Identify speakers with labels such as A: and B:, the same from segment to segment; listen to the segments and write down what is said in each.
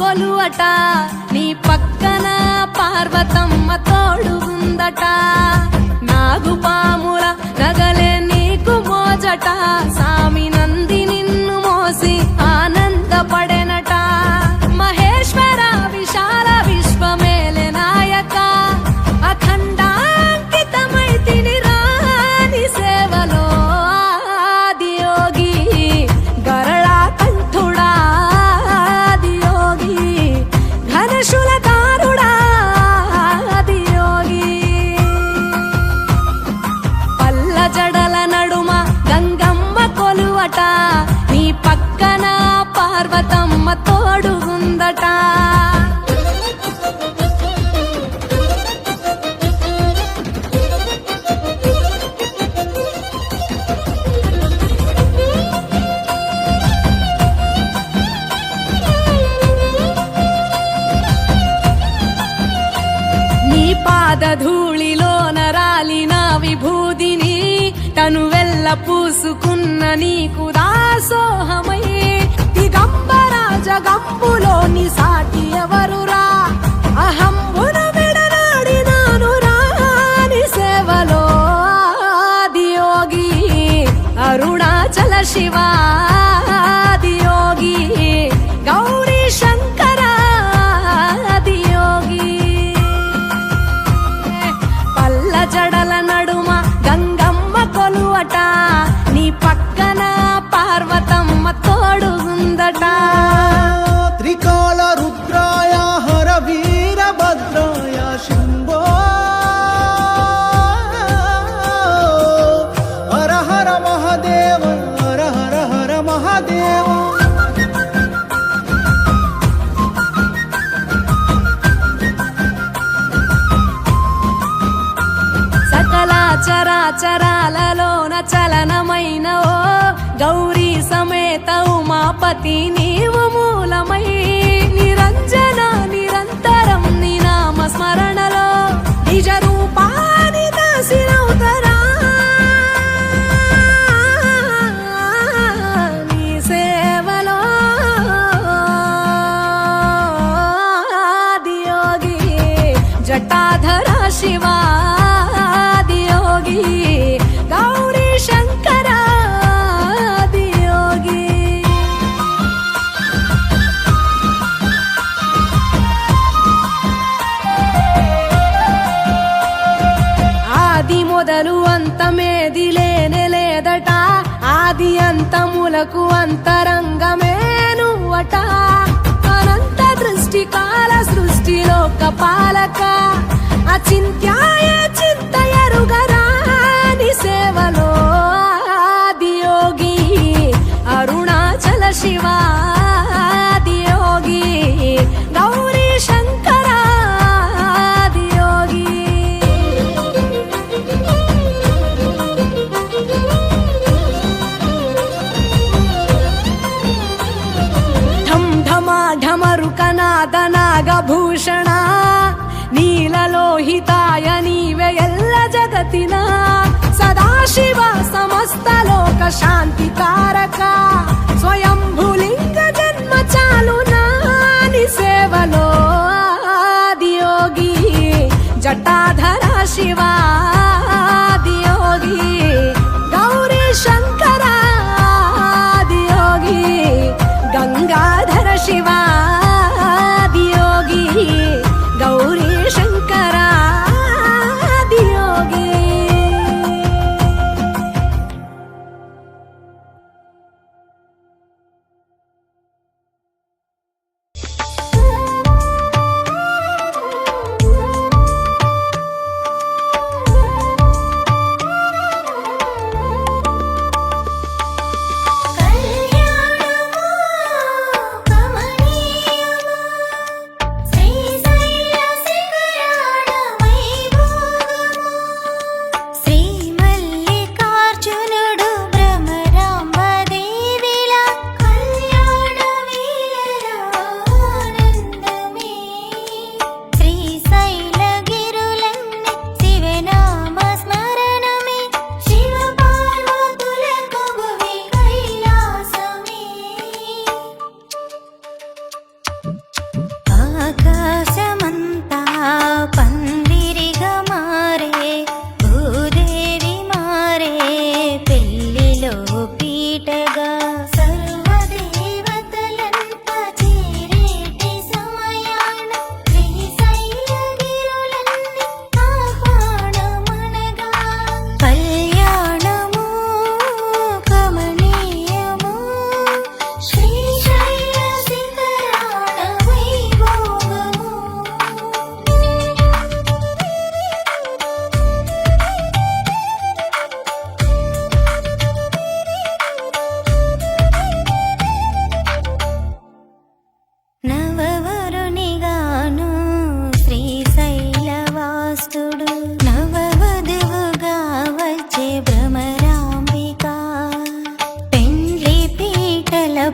A: కొలువట నీ పక్కన పార్వతమ్మ తోడుగుందట నాగుపాముల నగలే నీకు మోజట సామి నంది నిన్ను మోసి ఆనందపడెనట మహేశ్వర విశాల విశ్వమేలే నాయక అఖండాంకితమైతిని రాని సేవలో ఆదియోగి గరళా కంఠుడా ఆదియోగి ఘనశూలధారుడా ఆదియోగి పల్ల జడల నడుమ గంగమ్మ కొలువట నీ పక్కన పార్వతమ్మ తోడుగుందట పాదధూళిలో నరాలిన విభూదిని తనువెల్ల పూసుకున్న నీకు దాసోహమై దిగంబర జగంబులోని సాటి ఎవరురా అహంబున విడనాడినాను రాని సేవలో ఆదియోగి అరుణాచల శివ ఆదియోగి గౌరీ శంకర ఆదియోగి జడల నడుమ గంగమ్మ కొలువట నీ పక్కన పార్వతమ్మ తోడుగుందట
B: త్రికాల రుద్రాయ హర వీరభద్రాయ శంభో హర హర మహాదేవ హర హర హర మహాదేవ
A: చరాచరాలలోన చలనమైన ఓ గౌరీ సమేత ఉమాపతి నీవు మూలమై నిరంజన నిరంతరం నీ నామ స్మరణలో నిజ రూపాని దాసినవుతరా నీ సేవలో ఆదియోగి జటాధర శివ గౌరీ శంకర ఆదియోగి ఆది మొదలు అంతమేది లేనే లేదట ఆది అంతములకు అంతరంగమే నువ్వట అనంత దృష్టి కాల సృష్టిలోక పాలక అచింత్యాయ చింతయరుగరా సేవలో ఆదియోగి అరుణాచల శివ ఆదియోగి గౌరీ శంకర ఆదియోగి ఢం ఢమా ఢమరుకనాద నాగభూషణ నీలలోహితాయ నీవే ఎల్ల జగతిన సదాశివ సమస్త లోక శాంతి కారక స్వయంభులింగ జన్మ చాలు నాని సేవలో ఆదియోగి జటాధర శివ ఆదియోగి గౌరీ శంకర ఆదియోగి గంగాధర శివ ఆదియోగి గౌరీ శంకర ఆదియోగి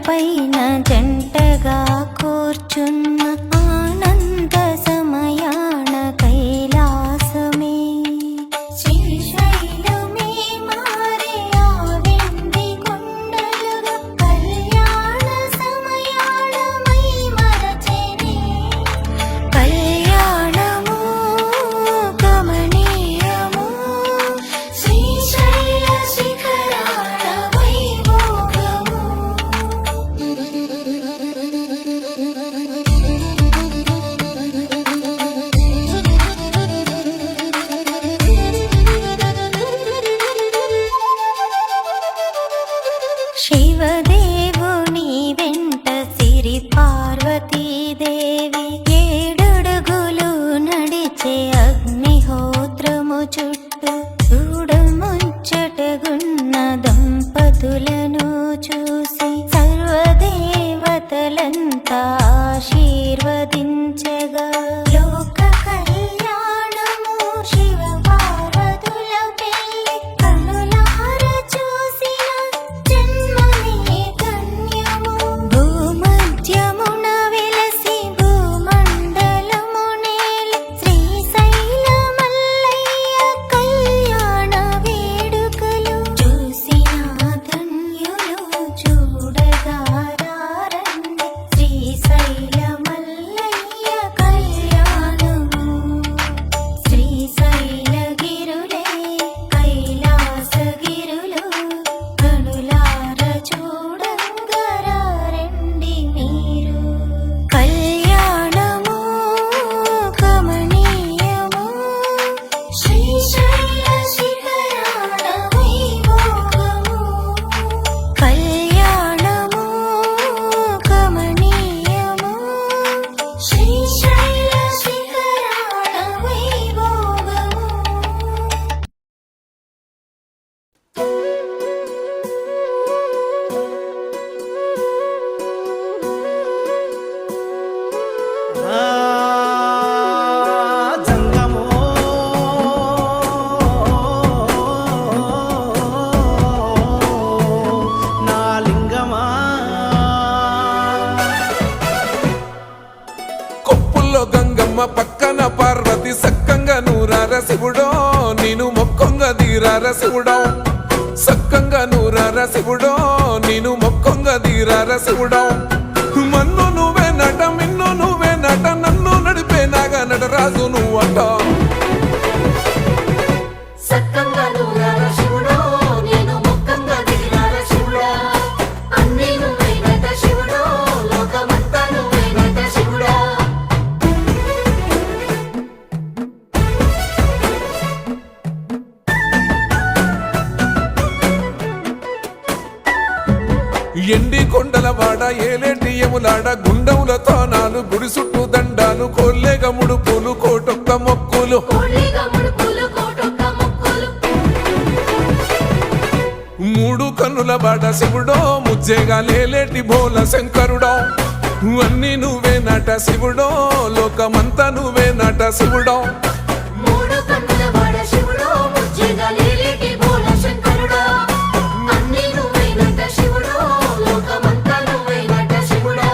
C: పైన జంటగా కూర్చున్న ఆనంద సమయాన కైలాసమే శ్రీశైలమే మారే ఆ వెండి కొండలుగా కళ్యాణ సమయాన మై మరచెనే కళ్యాణము గమనీయము శ్రీశైల శిఖరాల వైభోగము శివదేవుని వెంట సిరి పార్వతీదేవి ఏడడుగులు నడిచే అగ్నిహోత్రము చుట్టూ చూడముచ్చటగున్న దంపతులను చూసి సర్వదేవతలంతా ఆశీర్వదించగా లోక కళ్యాణము శివ పార్వతుల పెళ్లి కనులార చూసిన జన్మమే ధన్యము భూమధ్యమున వెలసి భూమండలము నేలి శ్రీశైల మల్లయ్య కళ్యాణ వేడుకలు చూసిన ధన్యులు చూడగా రారండి శ్రీశైల మల్లయ్య కళ్యాణము శ్రీశైల గిరులే కైలాస గిరులు కనులార చూడంగా రండి మీరు కళ్యాణము గమనీయము శ్రీశైల శిఖరాల వైభోగము కళ్యాణము గమనీయము శ్రీశైల శిఖరాల వైభోగము
B: ఆ జంగమో నా లింగమా
D: కొప్పుల్లో గంగమ్మ పక్కన పార్వతి సక్కంగా నూరార శివుడో నేను మొక్కంగా దీరార శివుడో సక్కంగా నూరార శివుడో నేను మొక్కంగా దీరార శివుడో మన్ను నువ్వే నట మిన్ను నువ్వే నట నన్ను నడిపే నాగా నటరాజు నువ్వట
C: సక్కంగా నూరార శివుడో నేను మొక్కంగా దిగిరార శివుడా అన్నీ నువ్వేనట శివుడో లోకమంతా నువ్వేనట శివుడా
D: ఎండి కొండల వాడ ఏలేటి యములాడ గుండములతో నాలు గుడి చుట్టూ దండాలు కోల్లేగ ముడుపులు కోటొక్క మొక్కులు
C: కోళ్ళిగా ముడుపులు కోటొక్క మొక్కులు
D: మూడు కన్నుల బాట శివుడో ముజ్జేగా లేలేటి బోల శంకరుడో అన్నీ నువ్వే నట శివుడో లోకమంతా నువ్వే నట శివుడో
C: మూడు కన్నుల వాడ శివుడో ముజ్జేగా లేలేటి బోల శంకరుడా అన్నీ నువ్వేనట శివుడో లోకమంతా నువ్వేనట శివుడా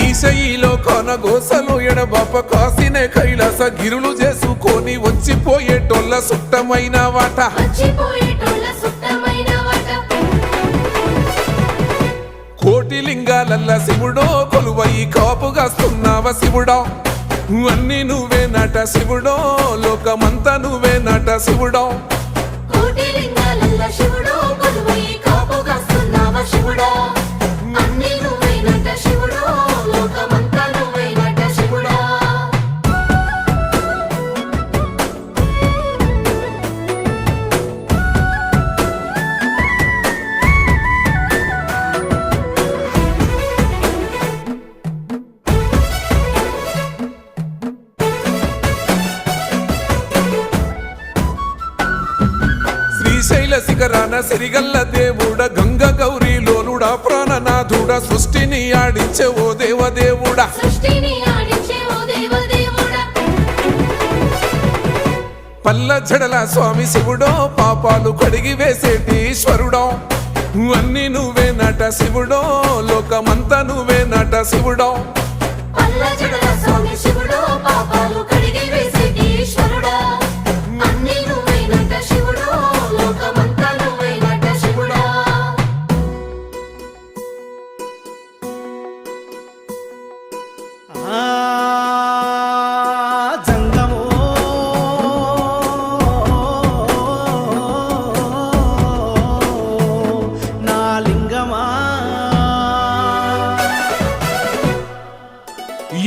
D: ఈశయిలో కొనగోసలు ఎడబాప కాసినే కైలాస గిరులు చేసుకొని వచ్చిపోయేటోళ్ళ సుట్టమైన వాట
C: వచ్చిపోయేటోళ్ళ సుత్తమైన వట
D: కోటి లింగాలల్ల శివుడో కొలువై కాపుగాస్తున్నావ శివుడో అన్నీ నువ్వే నట శివుడో లోకమంతా నువ్వే నట శివుడో
C: కోటి లింగాలల్ల శివుడో కొలువై కాపుగాస్తున్నావ శివుడా అన్నీ నువ్వేనట శివుడో లోకమంతా నువ్వేనట శివుడా
D: శ్రీశైల శిఖరాన సిరిగల్ల దేవుడ గంగ గౌరీ లోలుడా ప్రాణనాథుడ సృష్టిని ఆడించే ఓ దేవదేవుడా
C: సృష్టిని ఆడించే ఓ దేవదేవుడా
D: పల్ల జడల స్వామి శివుడో పాపాలు కడిగి వేసేటి ఈశ్వరుడో అన్ని నువ్వే నట శివుడో లోకమంతా నువ్వే నట శివుడో
C: పల్ల జడల స్వామి శివుడో పాపాలు కడిగి వేసేటి ఈశ్వరుడా అన్ని నువ్వైనట శివుడో లోకమంతా నువ్వైనట శివుడా
B: జంగమో నా లింగమా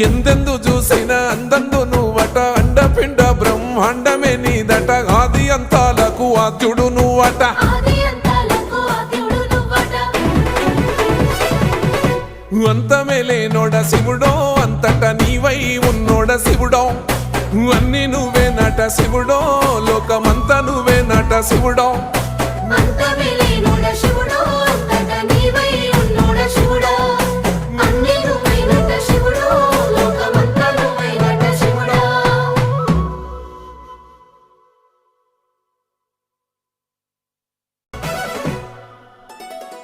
D: ఎందెందు చూసినా అందందు నువ్వట అండపిండ బ్రహ్మాండమే నీదట ఆది అంతాలకు ఆద్యుడు నువ్వట
C: ఆది అంతాలకు ఆద్యుడు నువ్వట
D: అంతమే లేనోడ శివుడో అంతట నీవై ఉన్నోడ శివుడో అన్ని నువ్వే నట శివుడో లోకమంతా నువ్వే నట శివుడో
C: అంతమే లేనోడ శివుడో అంతట నీవై ఉన్నోడ శివుడా అన్ని నువ్వైనట శివుడో లోకమంతా నువ్వైనట శివుడా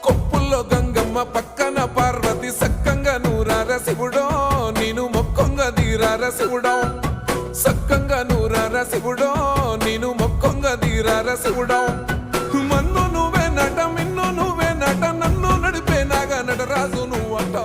D: కొప్పుల్లో గంగమ్మ పక్కన పార్వతి సక్కంగా నూరార శివుడో నేను మొక్కంగా దీరార శివుడో సక్కంగా నూరార శివుడో నేను మొక్కంగా దీరార శివుడో మన్ను నువ్వే నట మిన్ను నువ్వే నట నన్ను నడిపే నాగా నటరాజు నువ్వట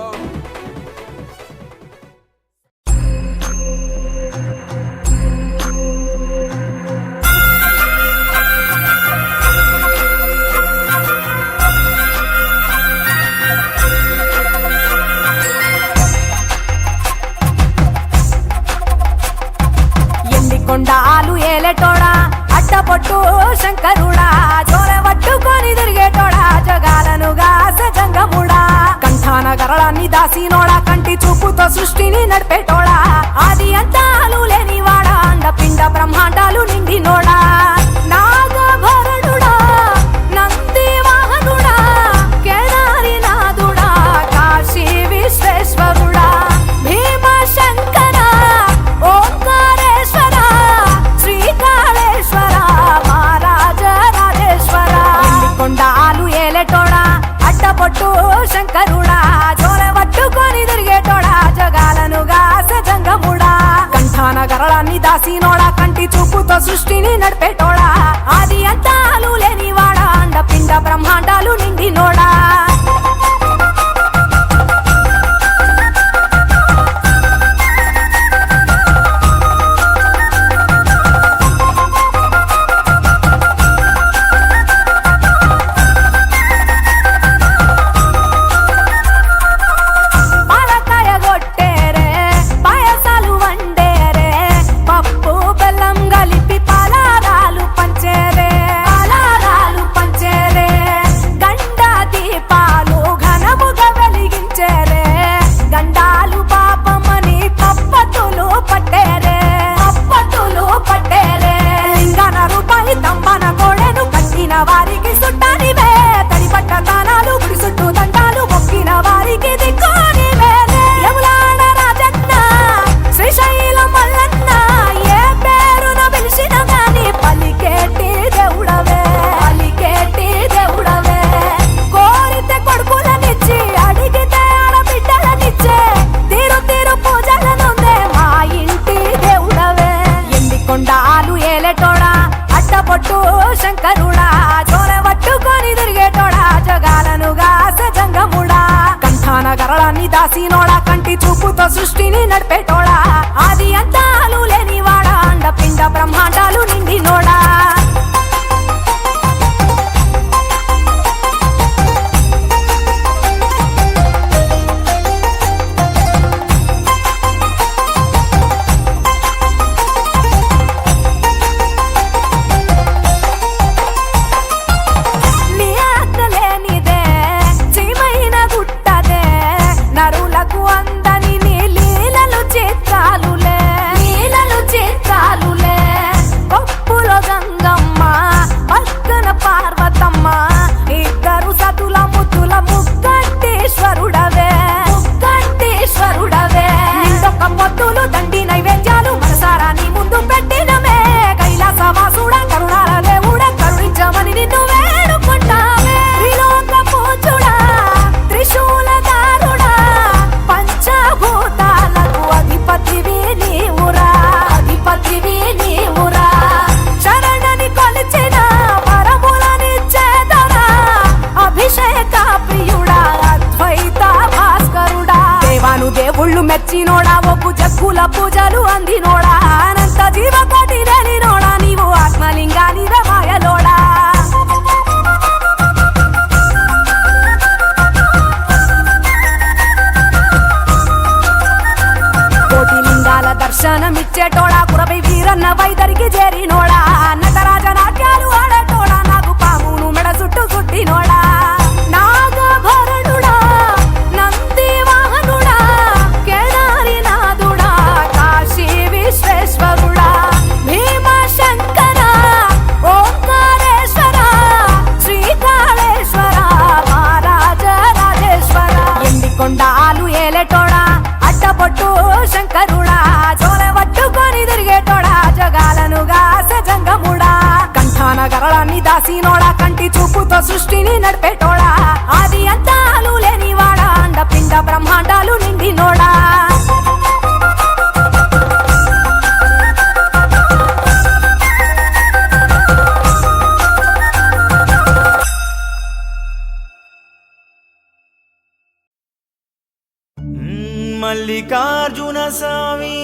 A: కొండాలు ఏలేటోడా అడ్డపొట్టు శంకరుడా జోల పట్టుకొని తిరిగేటోడా జగాలను గాస జంగముడా కంఠాన గరళాన్ని దాసినోడా కంటి చూపుతో సృష్టిని నడిపేటోడా ఆది అంతాలు లేనివాడా అండపిండ బ్రహ్మాండాలు నిండినోడా నాగభరణుడా నంది వాహనుడా కేదారి నాథుడా కాశీ విశ్వేశ్వరుడా భీమ శంకర ఓంకారేశ్వర శ్రీకాళేశ్వర మహారాజ రాజేశ్వర కొండాలు ఏలేటోడా అడ్డపొట్టు శంకరుడా జోల పట్టుకొని తిరిగేటోడా జగాలను గాస జంగముడా కంఠాన గరళాన్ని దాసినోడా కంటి చూపుతో సృష్టిని నడిపేటోడా ఆది అంతాలు లేనివాడా అండపిండ బ్రహ్మాండాలు నిండినోడా వారికి సుట్టానివే తడిపట్ట తానాలు గుడి చుట్టూ దండాలు మొక్కిన వారికి దిక్కునివే యములాడ రాజన్న శ్రీశైలం మల్లన్న ఏ పేరున పిలిచిన గాని పలికేటి దేవుడవే కోరితే కొడుకులనిచ్చి అడిగితే ఆడబిడ్డలనిచ్చే తీరు తీరు పూజలనుందే మా ఇంటి దేవుడవే ఎండికొండాలు ఏలేటోడా అడ్డపొట్టు శంకరుడా జోల పట్టుకొని తిరిగేటోడా జగాలను గాస జంగముడా కంఠాన గరళాన్ని దాసినోడా కంటి చూపుతో సృష్టిని నడిపేటోడా ఆది అంతాలు లేనివాడా అండపిండ బ్రహ్మాండాలు నిండినోడా చిత్రాలులే పప్పులో గంగ చేరినోడా నటరాజ నాట్యాలు ఆడటోడా నాకు పామును మెడ చుట్టూ చుట్టినోడా నాగభరణుడా నంది వాహనుడా కేదారినాథుడా కాశీ విశ్వేశ్వరుడా భీమశంకర ఓంకారేశ్వర శ్రీకాళేశ్వర మహారాజ రాజేశ్వర ఎండికొండాలు ఏలేటోడా అడ్డబొట్టు శంకరుడా జోలె పట్టుకొని తిరిగేటోడా జగాలను గాసె జంగముడా కంఠాన గరళాన్ని దాసినోడా కంటి చూపుతో సృష్టిని నడిపేటోడా ఆది అంతాలు లేనివాడా అండ పిండ బ్రహ్మాండాలు నిండినోడా
B: మల్లికార్జున స్వామి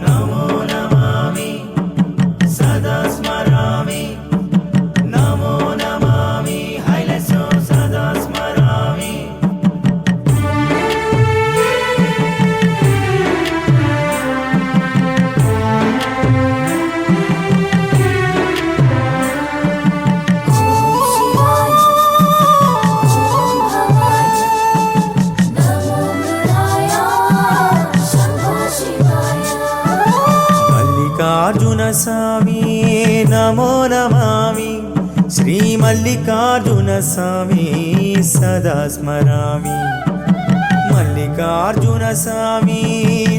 B: నమో నమామి సదా స్మరామి నమో నమామి హైలసో సదా స్మరామి మల్లికార్జున స్వామి నమో నమామి శ్రీ మల్లికార్జున స్వామి సదా స్మరామి మల్లికార్జున స్వామి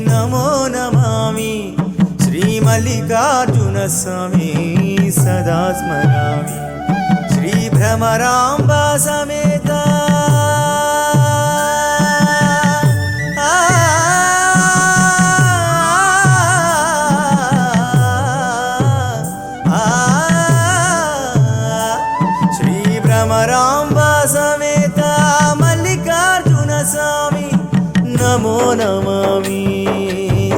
B: నమో నమామి శ్రీ మల్లికార్జున స్వామి సదా స్మరామి శ్రీ భ్రమరాంబ సమేత భ్రమరాంబ సమేత మల్లికార్జున స్వామి నమో నమామి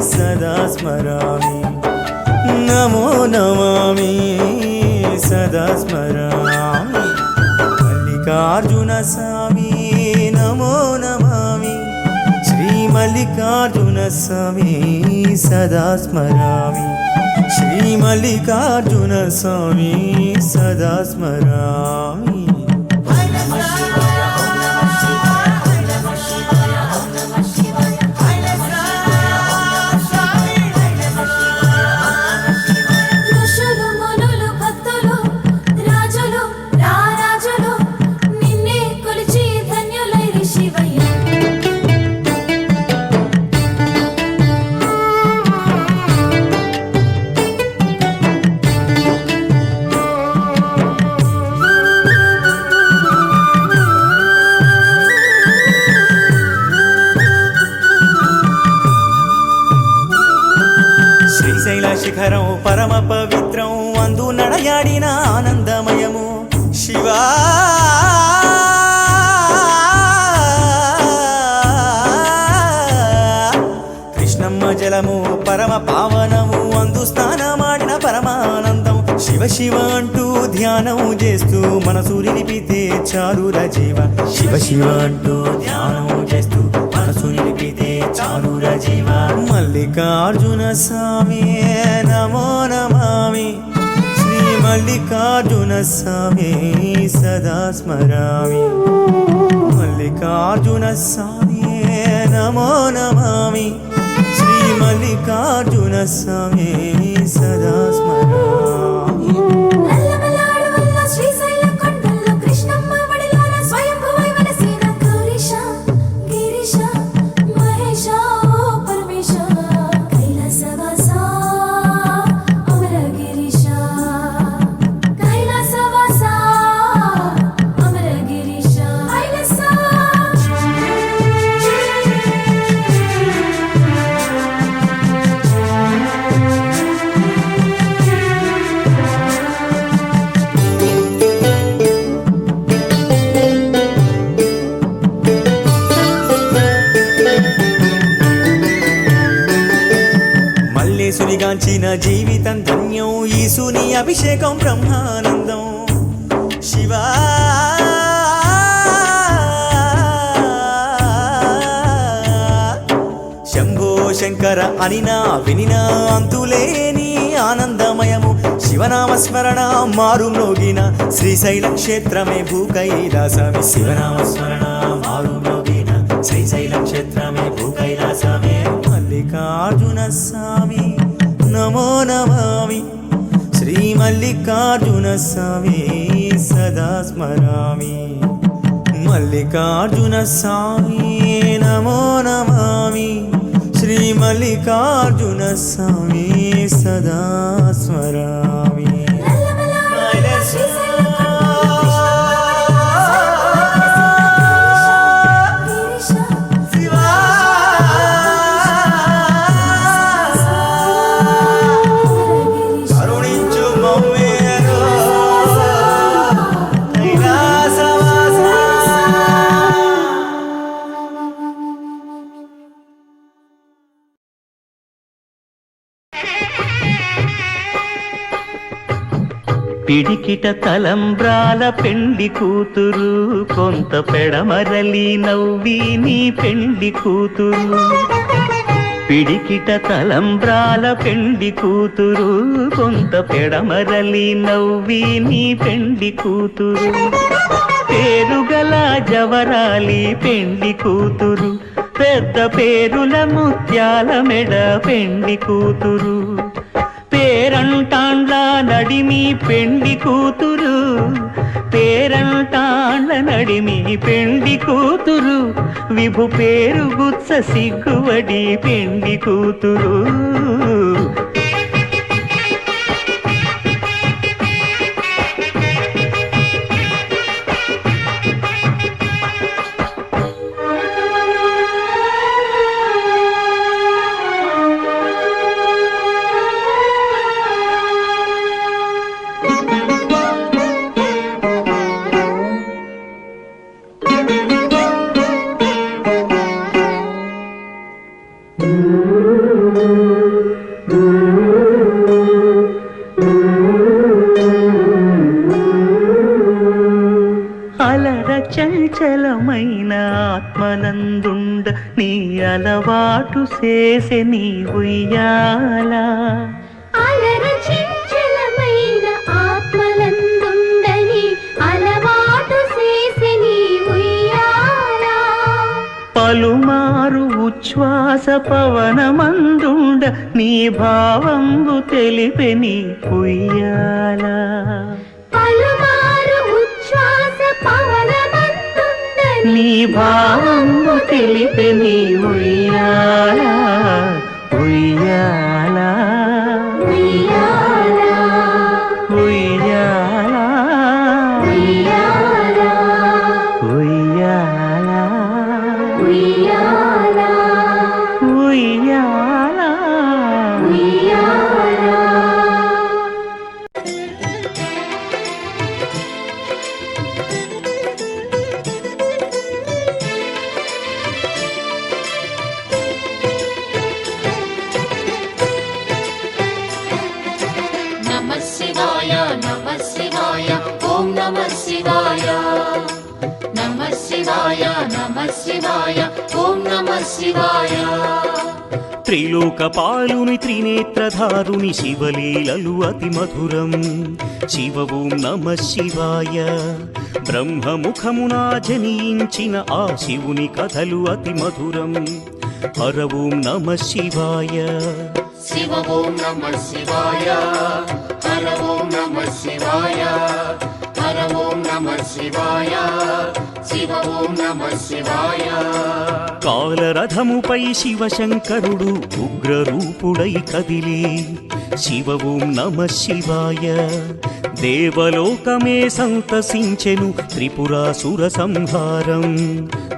B: సదా స్మరామి నమో నమామి సదా స్మరామి మల్లికార్జున స్వామి నమో నమామి శ్రీ మల్లికార్జున స్వామి సదా స్మరామి శ్రీ మల్లికార్జున స్వామి సదా స్మరామి
C: ఋషులు మునులు భక్తులు రాజులు రారాజులు నిన్నే కొలిచి ధన్యులైరి శివయ్య
B: శ్రీశైల శిఖరం పరమ పవిత్రం అందు నడయాడిన ఆనందమయము శివా కృష్ణమ్మ జలము పరమ పావనము అందు స్నానమాడిన పరమానందం శివ శివ అంటూ ధ్యానం చేస్తూ మనసు నిలిపితే చాలురా జీవ శివ శివ అంటూ ధ్యానం చేస్తూ మనసు నిలిపితే చాలురా జీవ మల్లికార్జున స్వామి నమో నమామి శ్రీ మల్లికార్జున స్వామి సదా స్మరామి మల్లికార్జున స్వామి నమో నమామి శ్రీ మల్లికార్జున స్వామి సదా స్మరామి
C: నల్లమలాడు వల్ల శ్రీశైల కొండల్లో కృష్ణమ్మ వడిలోన స్వయంభువై వెలసిన గౌరీశ గిరీశ మహేశ ఓ పరమేశ కైలాసవాస అమరగిరీశ కైలాసవాస అమరగిరీశ కైలాస
B: మల్లేశునిగాంచిన జీవితం ధన్యం ఈశుని అభిషేకం బ్రహ్మానందం
E: శివా శంభో శంకర అనినా వినినా అంతులేని ఆనందమయము శివనామస్మరణ మారు మ్రోగిన శ్రీశైల క్షేత్రమే భూకైలాసమే శివనామస్మరణ మారు మ్రోగిన శ్రీశైల క్షేత్రమే భూకైలాసమే మల్లికార్జున స్వామి నమో నమామి శ్రీ మల్లికార్జున స్వామి సదా స్మరామి మల్లికార్జున స్వామి నమో నమామి శ్రీ మల్లికార్జున స్వామి సదా స్మరామి
F: పిడికిట తలంబ్రాల పెండి కూతురు కొంత పెడమరలి నవ్వి నీ పెండి కూతురు పిడికిట తలంబ్రాల పెండి కూతురు కొంత పెడమరలి నవ్వి నీ పెండి కూతురు పేరుగల జవరాలి పెండి కూతురు పెద్ద పేరుల ముత్యాల మెడ పెండి కూతురు పేరంటాండ్ల నడిమి పెండి కూతురు పేరంటాండ్ల నడిమి పెండి కూతురు విభు పేరు గుత్స సిగ్గువడి పెండి కూతురు అలర చంచలమైన ఆత్మనందుండ నీ అలవాటు చేసే నీ ఉయ్యాల
C: అలర చంచలమైన ఆత్మలందుండని అలవాటు చేసే నీ ఉయ్యాల
F: పలుమారు ఉచ్ఛ్వాస పవనమందుండ నీ భావంబు తెలిపే నీ ఉయ్యాల
C: పలుమారు ఉచ్ఛ్వాస పవనమందుండని
F: నీ భావంబు తెలిపే నీ ఉయ్యాల ఉయ్యాల
C: ఉయ్యాల
F: ఉయ్యాల
C: ఉయ్యాల
F: ఉయ్యాల
C: ఉయ్యాల
F: ఉయ్యాల
C: ఉయ్యాల
G: నమః శివాయ నమః శివాయ ఓం నమః శివాయ నమః శివాయ నమః శివాయ ఓం నమః శివాయ
E: త్రిలోకపాలుని త్రినేత్రధారుని శివలీలలు అతి మధురం శివ ఓం నమః శివాయ బ్రహ్మముఖమునా జనించిన ఆ శివుని కథలు అతి మధురం హర ఓం నమః శివాయ
G: శివ ఓం నమః శివాయ హర ఓం నమః శివాయ హర ఓం నమః శివాయ శివ ఓం నమః శివాయ
E: కాలరథముపై శివశంకరుడు ఉగ్రరూపుడై కదిలి శివ ఓం నమః శివాయ దేవలోకమే సంతసించెను త్రిపురాసుర సంహారం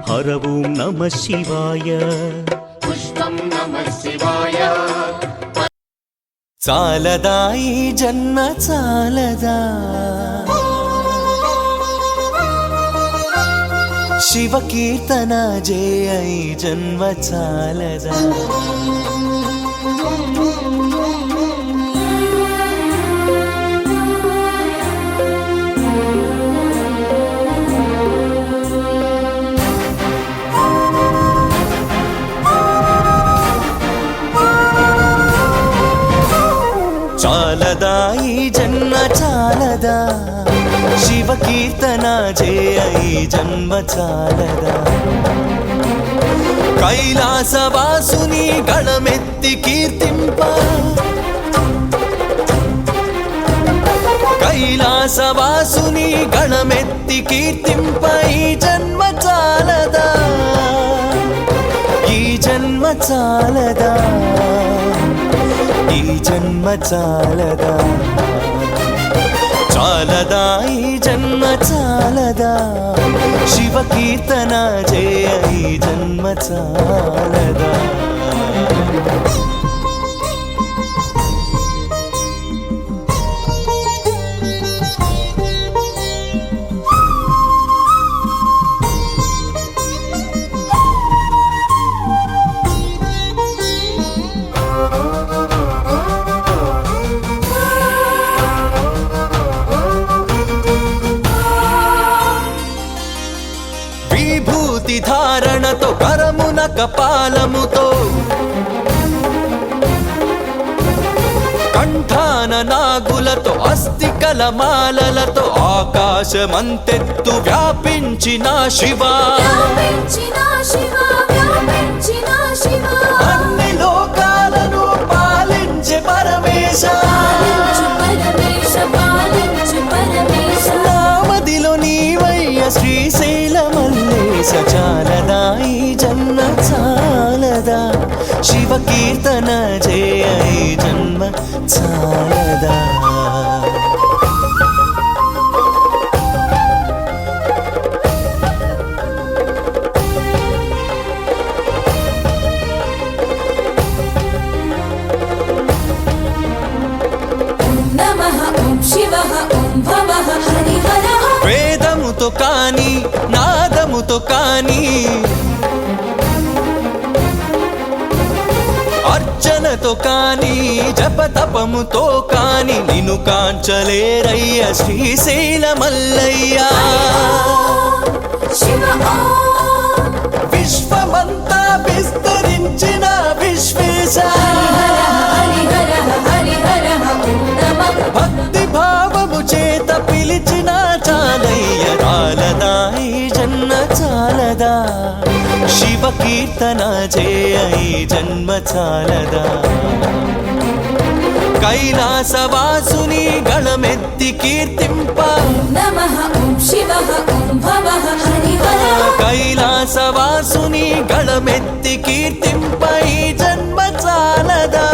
E: హర ఓం నమః శివాయ
G: పుష్పం నమః శివాయ
E: చాలదా ఈ జన్మ చాలదా శివ కీర్తన జయ ఈ జన్మ చాలదా
H: చాలదా ఈ జన్మ చాలదా శివ కీర్తన చేయ ఈ జన్మ చాలదా కైలాసవాసుని గణమెత్తి కీర్తింప కైలాసవాసుని గణమెత్తి కీర్తింప ఈ జన్మ చాలదా ఈ జన్మ చాలదా ఈ జన్మ చాలదా చాలదా ఈ జన్మ చాలదా శివ కీర్తన చేయ ఈ జన్మ చాలదా విభూతి ధారణతో కరమున కపాలముతో కంఠాన నాగులతో అస్థికల మాలలతో ఆకాశమంతెత్తు వ్యాపించిన శివా అన్ని లోకాలను పాలించే పరమేశ నామదిలో నీవయ్య శ్రీశైల మల్లేశ చాలదా ఈ జన్మ చాలదా శివ కీర్తన చేయ ఈ జన్మ చాలదా వేదముతో కాని నాదముతో కాని అర్చనతో కాని జపతపముతో కాని నిన్ను కాంచలేరయ్య శ్రీశైల మల్లయ్య విశ్వమంతా విస్తరించిన విశ్వేశ భక్తి భావము చేత పిలిచిన చాలయ్య చాలదా ఈ జన్మ చాలదా శివ కీర్తన చేయ ఈ జన్మ చాలదా కైలాసవాసుని గణమెత్తి కీర్తింప కైలాసవాసుని గణమెత్తి కీర్తింప ఈ జన్మ చాలదా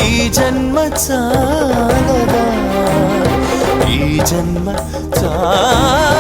H: ఈ జన్మ చాలదా ఈ జన్మ చాలదా